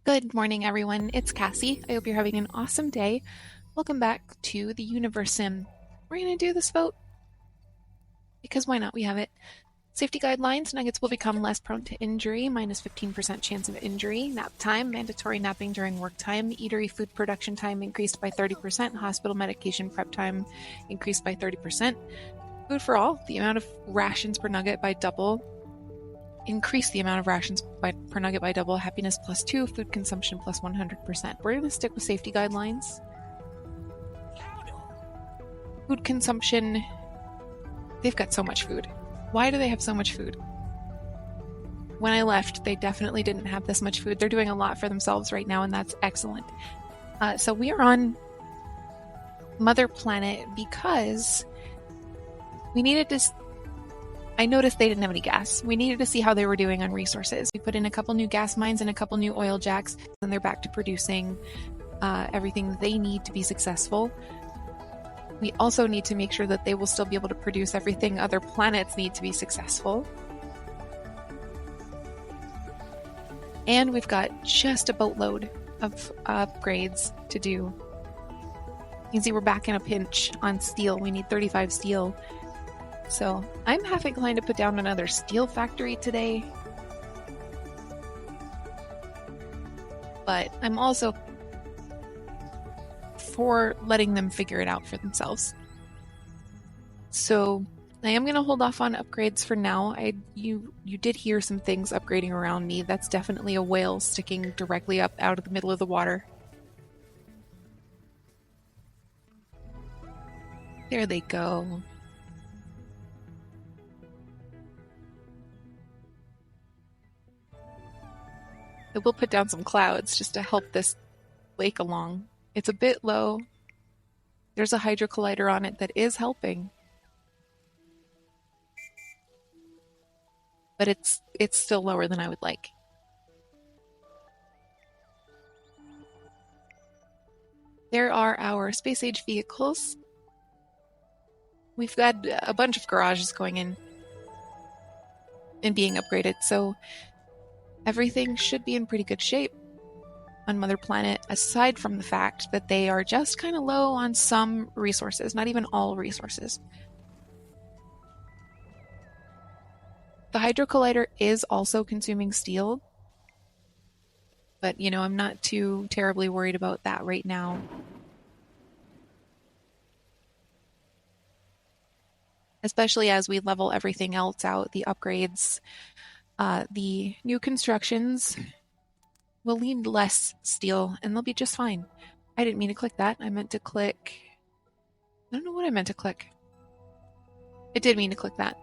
Good morning, everyone. It's Cassie. I hope you're having an awesome day. Welcome back to the Universim. We're going to do this vote because why not? We have it. Safety guidelines: nuggets will become less prone to injury, minus 15% chance of injury. Nap time: mandatory napping during work time. Eatery food production time increased by 30%. Hospital medication prep time increased by 30%. Food for all: the amount of rations per nugget by double. Increase the amount of rations per nugget by double. Happiness +2, food consumption plus 100%. We're going to stick with safety guidelines. Food consumption, they've got so much food. Why do they have so much food? When I left, they definitely didn't have this much food. They're doing a lot for themselves right now, and that's excellent. So we are on Mother Planet because we needed to... I noticed they didn't have any gas. We needed to see how they were doing on resources. We put in a couple new gas mines and a couple new oil jacks, and they're back to producing everything they need to be successful. We also need to make sure that they will still be able to produce everything other planets need to be successful. And we've got just a boatload of upgrades to do. You can see we're back in a pinch on steel. We need 35 steel. So I'm half inclined to put down another steel factory today. But I'm also for letting them figure it out for themselves. So I am going to hold off on upgrades for now. You did hear some things upgrading around me. That's definitely a whale sticking directly up out of the middle of the water. There they go. I will put down some clouds just to help this lake along. It's a bit low. There's a hydro collider on it that is helping. But it's still lower than I would like. There are our space age vehicles. We've got a bunch of garages going in and being upgraded, so everything should be in pretty good shape on Mother Planet, aside from the fact that they are just kind of low on some resources, not even all resources. The Hydro Collider is also consuming steel, but, I'm not too terribly worried about that right now. Especially as we level everything else out, the upgrades, the new constructions will need less steel, and they'll be just fine. I didn't mean to click that. I meant to click... I don't know what I meant to click. I did mean to click that.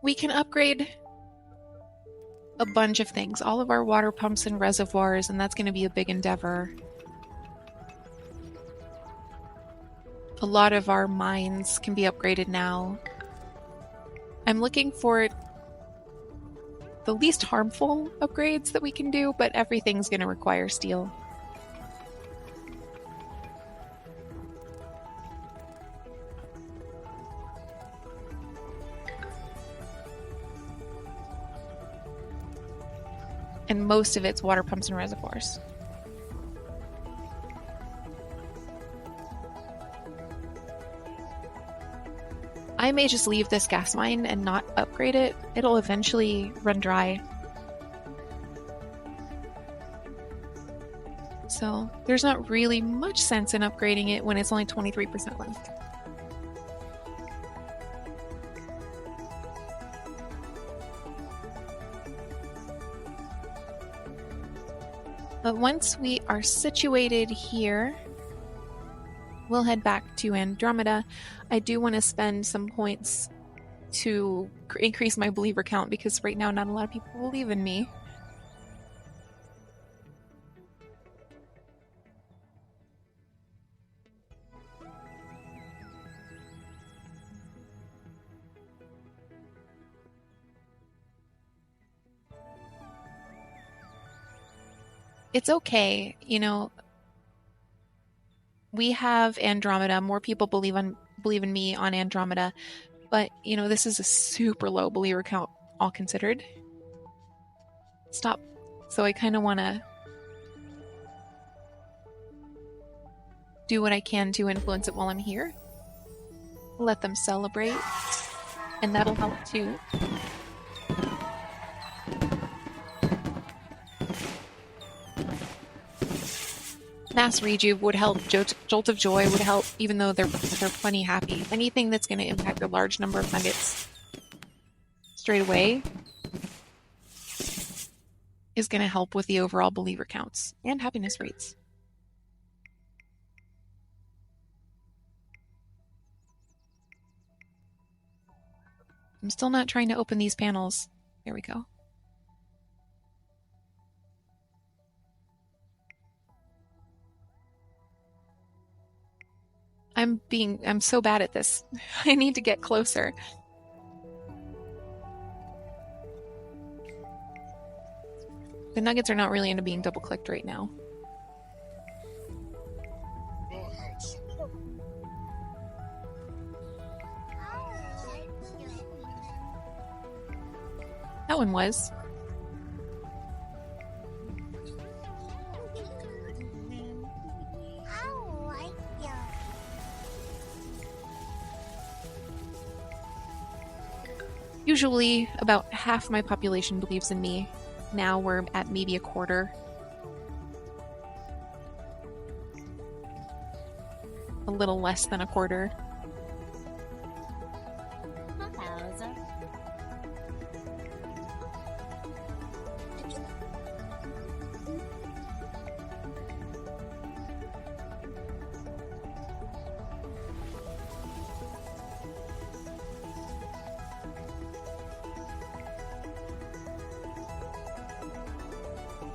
We can upgrade a bunch of things. All of our water pumps and reservoirs, and that's going to be a big endeavor. A lot of our mines can be upgraded now. I'm looking for the least harmful upgrades that we can do, but everything's going to require steel. And most of it's water pumps and reservoirs. I may just leave this gas mine and not upgrade it. It'll eventually run dry. So there's not really much sense in upgrading it when it's only 23% left. But once we are situated here, we'll head back to Andromeda. I do want to spend some points to increase my believer count because right now not a lot of people believe in me. It's okay, we have Andromeda. More people believe in me on Andromeda, but this is a super low believer count, all considered. stop. So I kind of want to do what I can to influence it while I'm here. Let them celebrate, and that'll help too. Mass Rejuve would help, Jolt of Joy would help, even though they're plenty happy. Anything that's going to impact a large number of nuggets straight away is going to help with the overall believer counts and happiness rates. I'm still not trying to open these panels. There we go. I'm so bad at this. I need to get closer. The nuggets are not really into being double clicked right now. That one was. Usually about half my population believes in me. Now we're at maybe a quarter. A little less than a quarter.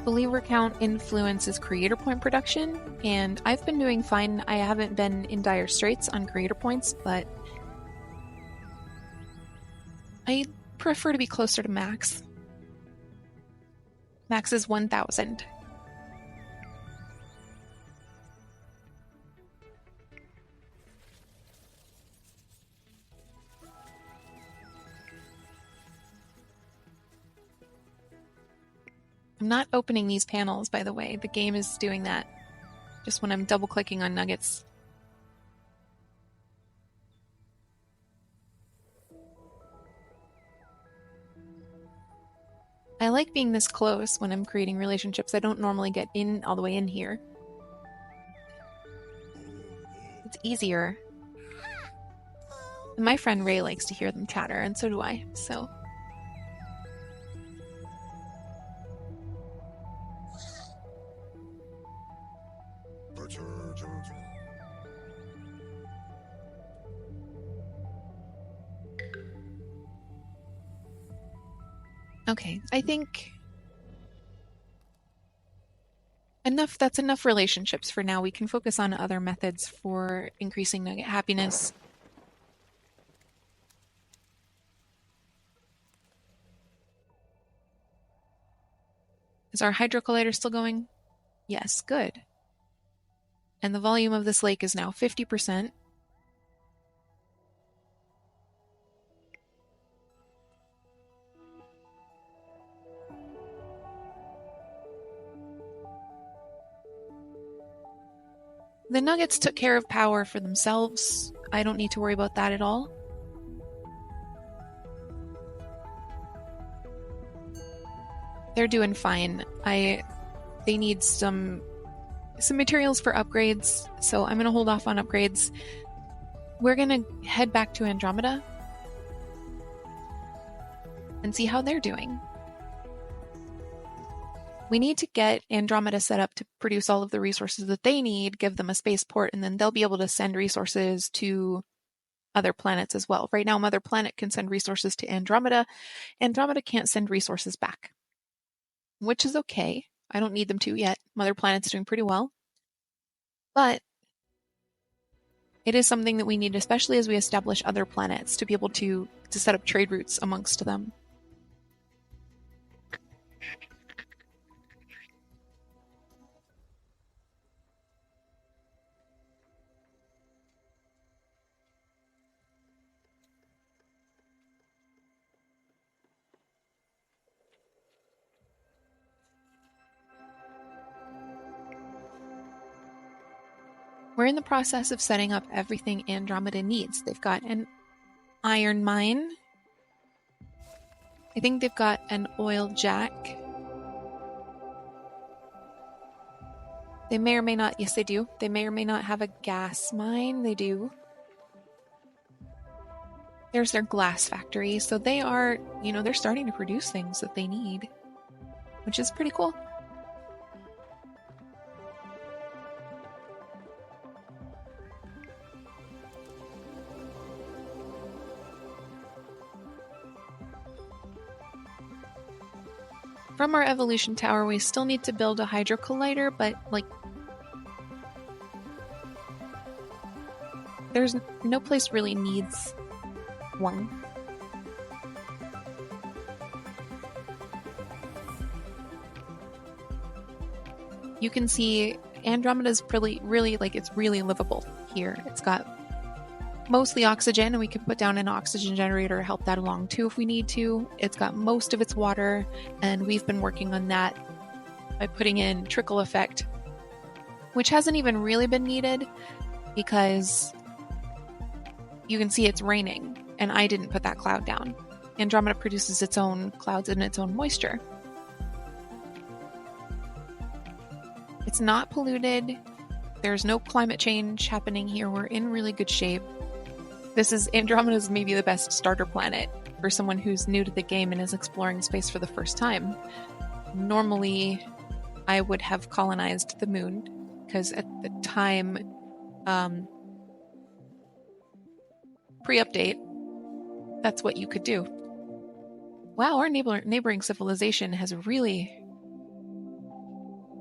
Believer count influences creator point production, and I've been doing fine. I haven't been in dire straits on creator points, but I prefer to be closer to max. Max is 1,000. I'm not opening these panels, by the way. The game is doing that just when I'm double-clicking on nuggets. I like being this close when I'm creating relationships. I don't normally get in all the way in here. It's easier. And my friend Ray likes to hear them chatter, and so do I, so... Okay, I think that's enough relationships for now. We can focus on other methods for increasing nugget happiness. Is our hydro collider still going? Yes, good. And the volume of this lake is now 50%. The nuggets took care of power for themselves. I don't need to worry about that at all. They're doing fine. They need some materials for upgrades, so I'm going to hold off on upgrades. We're going to head back to Andromeda and see how they're doing. We need to get Andromeda set up to produce all of the resources that they need, give them a spaceport, and then they'll be able to send resources to other planets as well. Right now, Mother Planet can send resources to Andromeda. Andromeda can't send resources back, which is okay. I don't need them to yet. Mother Planet's doing pretty well. But it is something that we need, especially as we establish other planets, to be able to set up trade routes amongst them. We're in the process of setting up everything Andromeda needs. They've got an iron mine. I think they've got an oil jack. They may or may not, yes they do. They may or may not have a gas mine. They do. There's their glass factory. So they are, they're starting to produce things that they need, which is pretty cool. From our evolution tower, we still need to build a hydro collider, but there's no place really needs one. You can see Andromeda's really, it's really livable here. It's got mostly oxygen, and we can put down an oxygen generator to help that along too if we need to. It's got most of its water, and we've been working on that by putting in trickle effect, which hasn't even really been needed because you can see it's raining, and I didn't put that cloud down. Andromeda produces its own clouds and its own moisture. It's not polluted. There's no climate change happening here. We're in really good shape. Andromeda's maybe the best starter planet for someone who's new to the game and is exploring space for the first time. Normally, I would have colonized the moon, because at the time, pre-update, that's what you could do. Wow, our neighboring civilization has really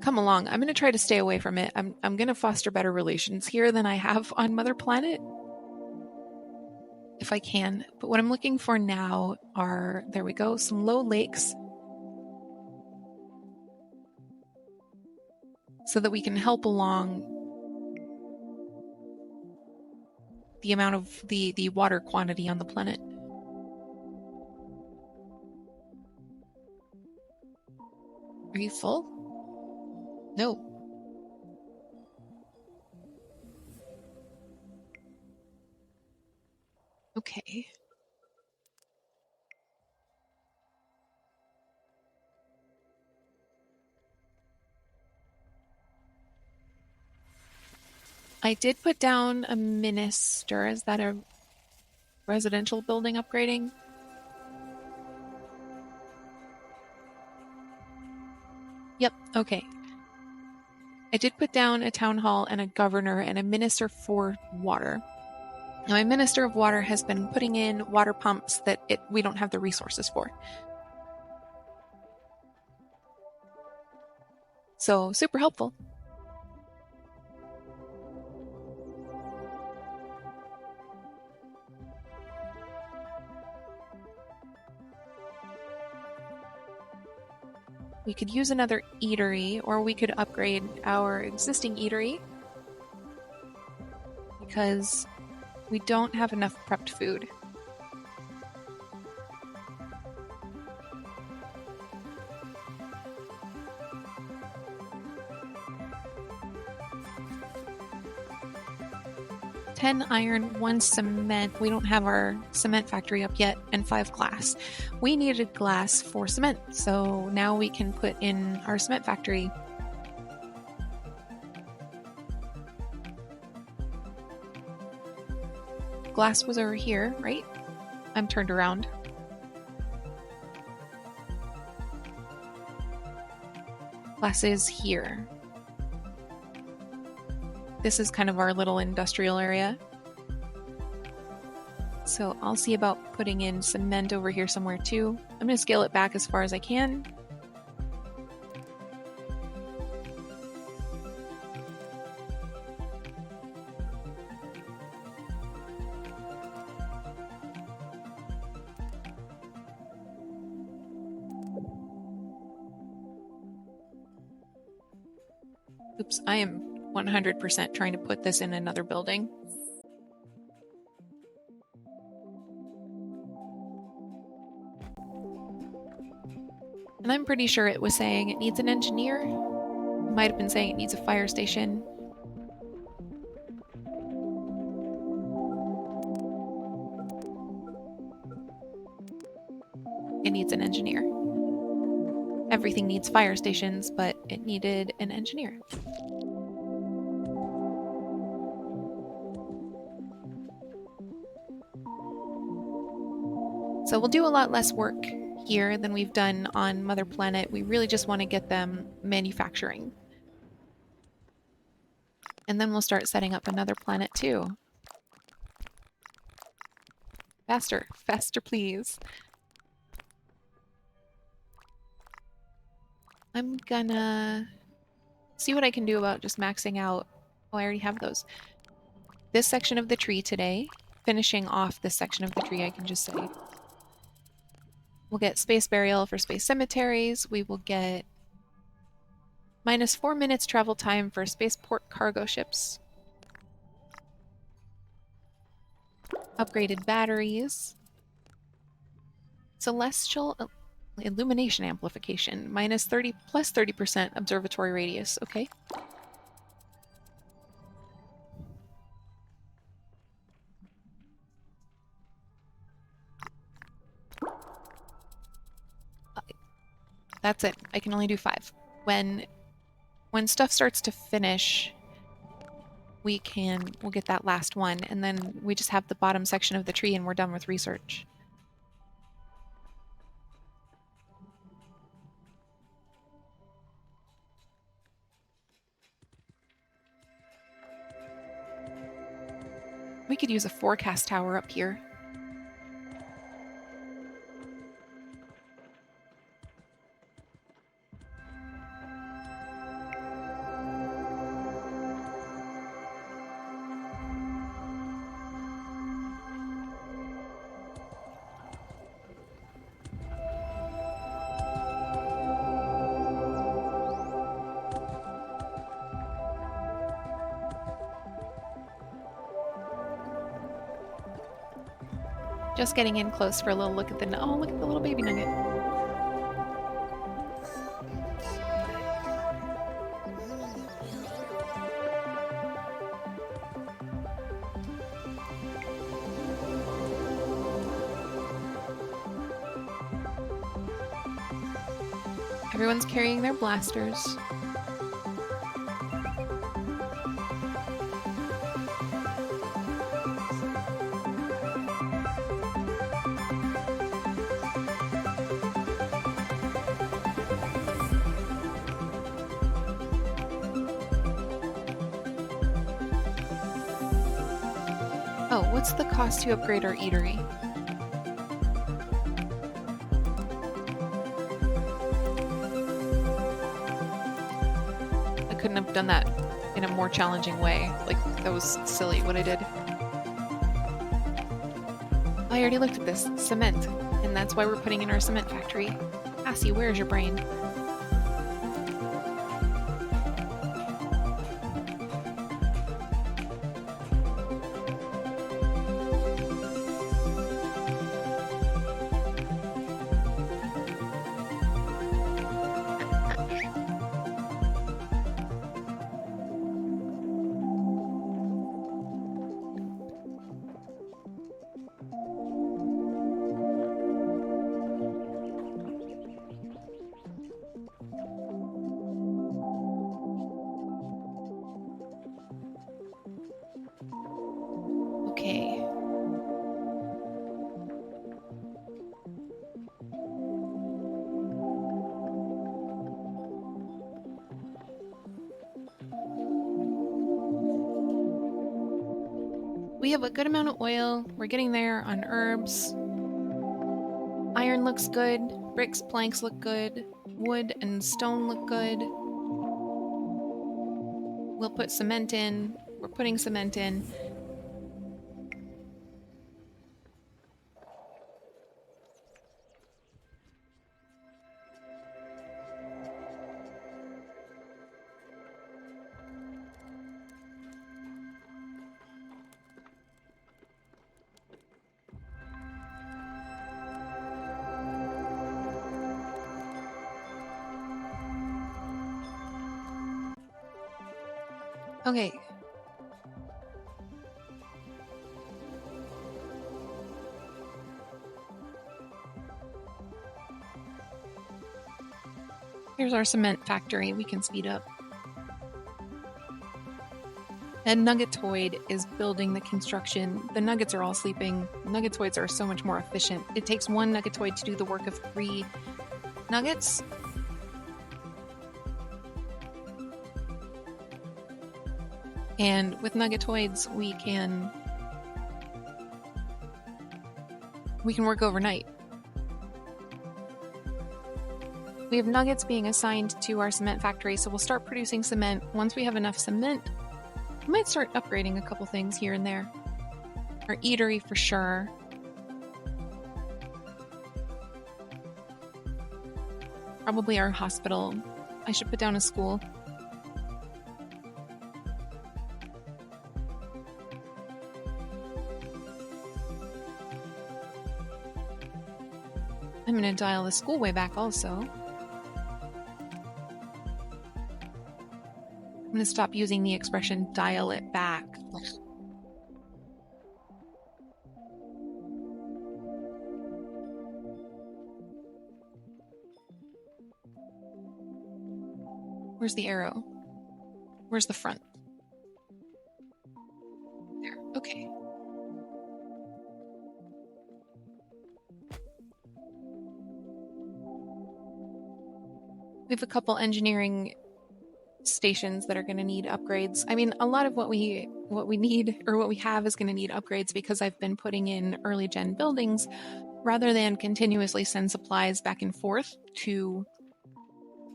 come along. I'm going to try to stay away from it. I'm going to foster better relations here than I have on Mother Planet, if I can. But what I'm looking for now are, there we go, some low lakes, so that we can help along the amount of the water quantity on the planet. Are you full? No. Okay. I did put down a minister. Is that a residential building upgrading? Yep, okay. I did put down a town hall and a governor and a minister for water. Now, my minister of water has been putting in water pumps that we don't have the resources for. So, super helpful. We could use another eatery, or we could upgrade our existing eatery, because we don't have enough prepped food. $10 iron, 1 cement. We don't have our cement factory up yet, and 5 glass. We needed glass for cement, so now we can put in our cement factory. Glass was over here, right? I'm turned around. Glass is here. This is kind of our little industrial area. So I'll see about putting in cement over here somewhere too. I'm going to scale it back as far as I can. Oops, I am 100% trying to put this in another building. And I'm pretty sure it was saying it needs an engineer. It might have been saying it needs a fire station. it needs an engineer. Everything needs fire stations, but it needed an engineer. So we'll do a lot less work here than we've done on Mother Planet. We really just want to get them manufacturing. And then we'll start setting up another planet too. Faster, faster, please. I'm gonna see what I can do about just maxing out. Oh, I already have those. This section of the tree today, finishing off this section of the tree, I can just say. We'll get space burial for space cemeteries. We will get -4 minutes travel time for spaceport cargo ships. Upgraded batteries. Celestial illumination amplification. -30 plus 30% observatory radius. Okay. That's it. I can only do 5. When stuff starts to finish, we'll get that last one, and then we just have the bottom section of the tree and we're done with research. We could use a forecast tower up here. Just getting in close for a little look at the... Oh, look at the little baby nugget. Everyone's carrying their blasters. Oh, what's the cost to upgrade our eatery? I couldn't have done that in a more challenging way. Like, that was silly what I did. I already looked at this. Cement. And that's why we're putting in our cement factory. Cassie, where's your brain? Okay. We have a good amount of oil. We're getting there on herbs. Iron looks good. Bricks, planks look good. Wood and stone look good. We'll put cement in. We're putting cement in. Okay. Here's our cement factory. We can speed up. And Nuggetoid is building the construction. The Nuggets are all sleeping. Nuggetoids are so much more efficient. It takes one Nuggetoid to do the work of 3 Nuggets. And with Nuggetoids, we can work overnight. We have Nuggets being assigned to our cement factory, so we'll start producing cement. Once we have enough cement, we might start upgrading a couple things here and there. Our eatery for sure. Probably our hospital. I should put down a school. I'm going to dial the school way back also. I'm going to stop using the expression dial it back. Where's the arrow? Where's the front? There. Okay. We have a couple engineering stations that are going to need upgrades. I mean, a lot of what we need or what we have is going to need upgrades because I've been putting in early gen buildings rather than continuously send supplies back and forth to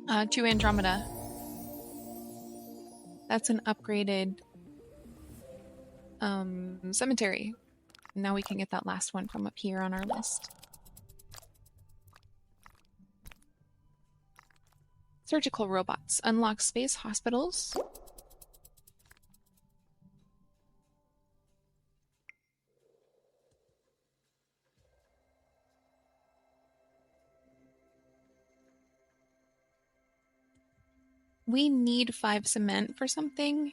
Andromeda. That's an upgraded cemetery. Now we can get that last one from up here on our list. Surgical robots. Unlock space hospitals. We need 5 cement for something.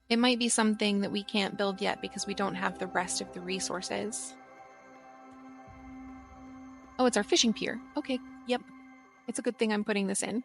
It might be something that we can't build yet because we don't have the rest of the resources. Oh, it's our fishing pier. Okay, yep. It's a good thing I'm putting this in.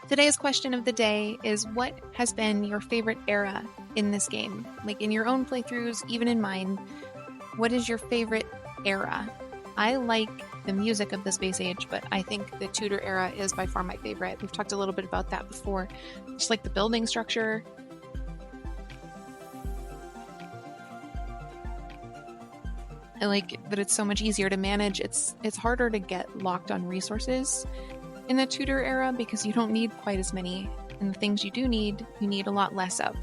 Today's question of the day is, what has been your favorite era in this game? Like in your own playthroughs, even in mine, what is your favorite era? I like the music of the space age, but I think the Tudor era is by far my favorite. We've talked a little bit about that before. Just like the building structure. I like that it's so much easier to manage. It's harder to get locked on resources in the Tudor era because you don't need quite as many, and the things you do need, you need a lot less of.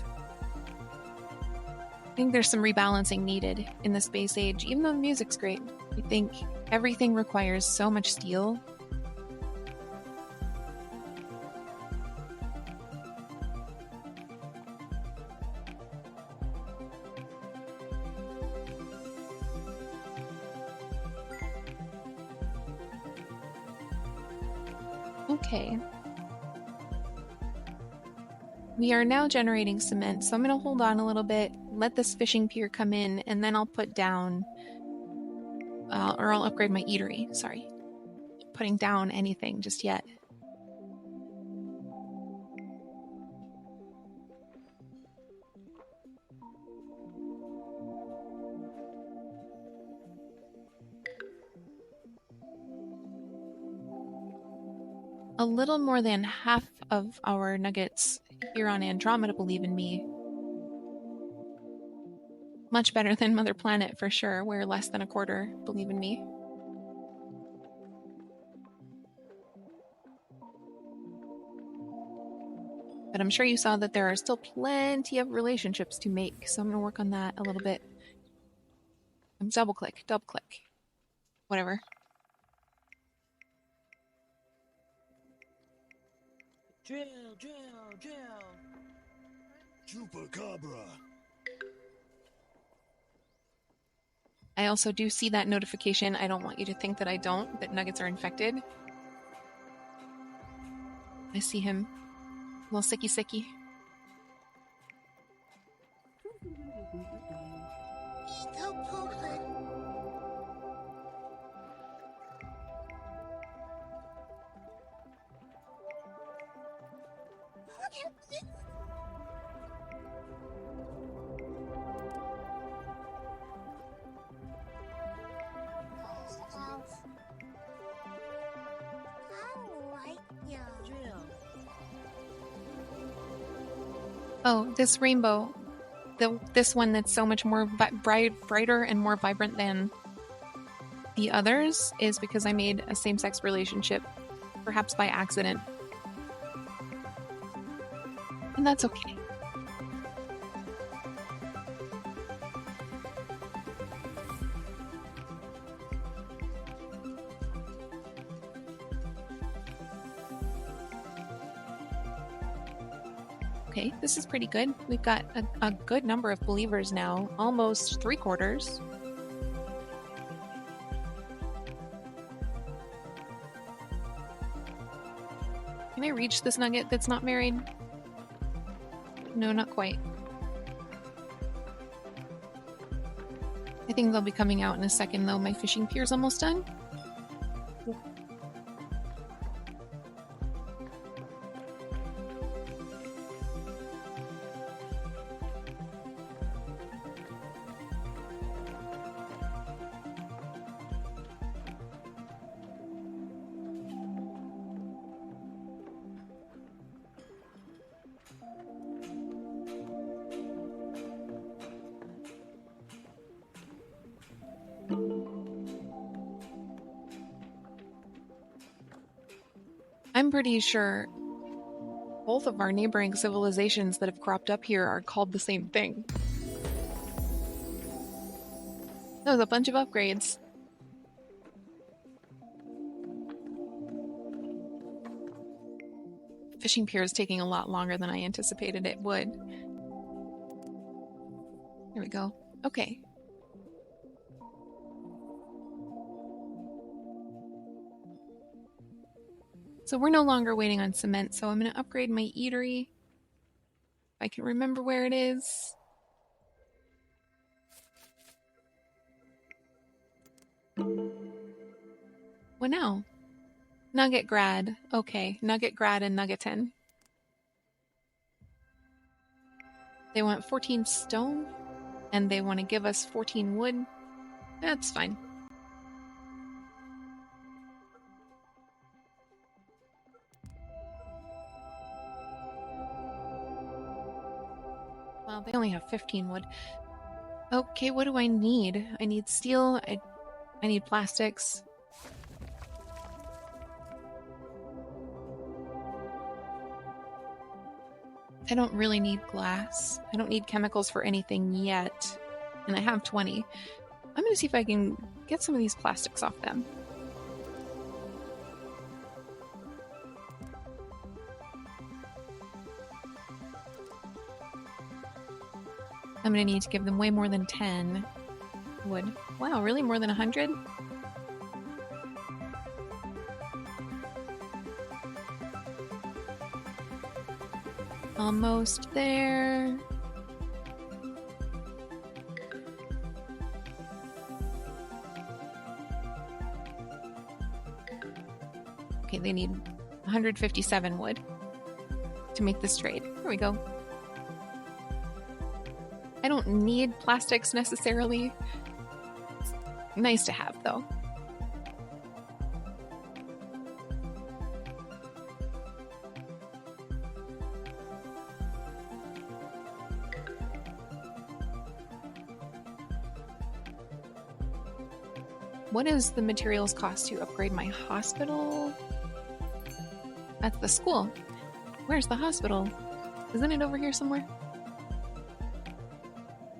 I think there's some rebalancing needed in the space age, even though the music's great. I think everything requires so much steel. Okay. We are now generating cement, so I'm going to hold on a little bit, let this fishing pier come in, and then I'll put down, or I'll upgrade my eatery, sorry. Not putting down anything just yet. A little more than half of our nuggets here on Andromeda believe in me. Much better than Mother Planet for sure, where less than a quarter believe in me. But I'm sure you saw that there are still plenty of relationships to make, so I'm going to work on that a little bit. Double click. Whatever. Drill. Chupacabra. I also do see that notification. I don't want you to think that I don't, that nuggets are infected. I see him. A little sicky. Oh, this rainbow. This one that's so much more brighter and more vibrant than the others is because I made a same-sex relationship, perhaps by accident. And that's okay. Okay, this is pretty good. We've got a good number of believers now, almost 3/4. Can I reach this nugget that's not married? No, not quite. I think they'll be coming out in a second, though. My fishing pier's almost done. I'm pretty sure both of our neighboring civilizations that have cropped up here are called the same thing. That was a bunch of upgrades. Fishing pier is taking a lot longer than I anticipated it would. Here we go. Okay. So we're no longer waiting on cement, so I'm going to upgrade my eatery. If I can remember where it is. What now? Nugget grad. Okay, nugget grad and nuggetin. They want 14 stone, and they want to give us 14 wood. That's fine. Well, they only have 15 wood. Okay, what do I need? I need steel. I need plastics. I don't really need glass. I don't need chemicals for anything yet. And I have 20. I'm going to see if I can get some of these plastics off them. I'm going to need to give them way more than 10 wood. Wow, really? More than 100? Almost there. Okay, they need 157 wood to make this trade. Here we go. I don't need plastics necessarily. Nice to have, though. What is the materials cost to upgrade my hospital? At the school. Where's the hospital? Isn't it over here somewhere?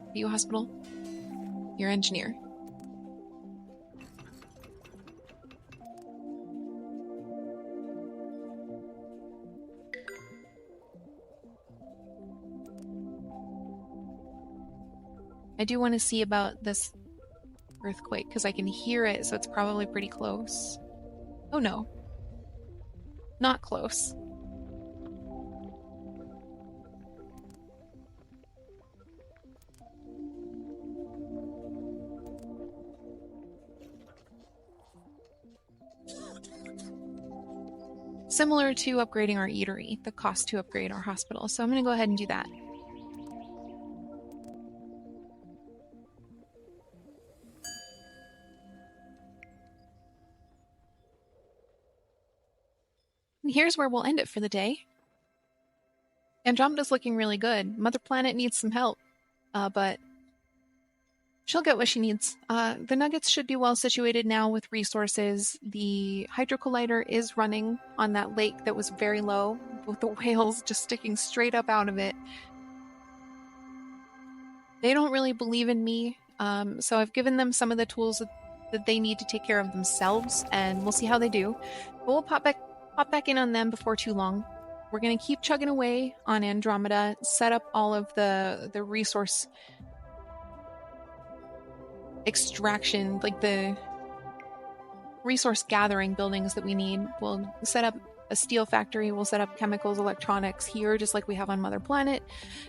Are you a hospital? You're an engineer. I do want to see about this earthquake because I can hear it, so it's probably pretty close. Oh no. Not close. Similar to upgrading our eatery, the cost to upgrade our hospital. So I'm going to go ahead and do that. And here's where we'll end it for the day. Andromeda's looking really good. Mother Planet needs some help, but she'll get what she needs. The Nuggets should be well situated now with resources. The Hydro Collider is running on that lake that was very low, with the whales just sticking straight up out of it. They don't really believe in me, so I've given them some of the tools that they need to take care of themselves, and we'll see how they do. But we'll pop back in on them before too long. We're going to keep chugging away on Andromeda, set up all of the resource extraction, like the resource gathering buildings that we need. We'll set up a steel factory, we'll set up chemicals, electronics here, just like we have on Mother Planet,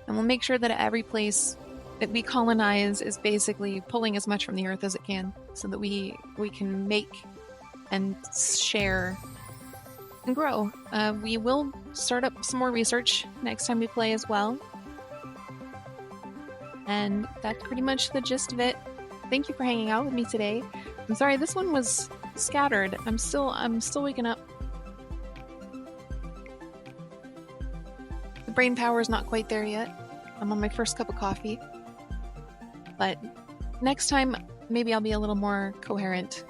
and we'll make sure that every place that we colonize is basically pulling as much from the earth as it can, so that we can make and share and grow. We will start up some more research next time we play as well. And that's pretty much the gist of it. Thank you for hanging out with me today. I'm sorry this one was scattered. I'm still waking up. The brain power is not quite there yet. I'm on my first cup of coffee. But next time, maybe I'll be a little more coherent.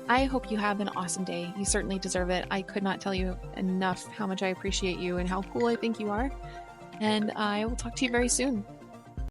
I hope you have an awesome day. You certainly deserve it. I could not tell you enough how much I appreciate you and how cool I think you are. And I will talk to you very soon.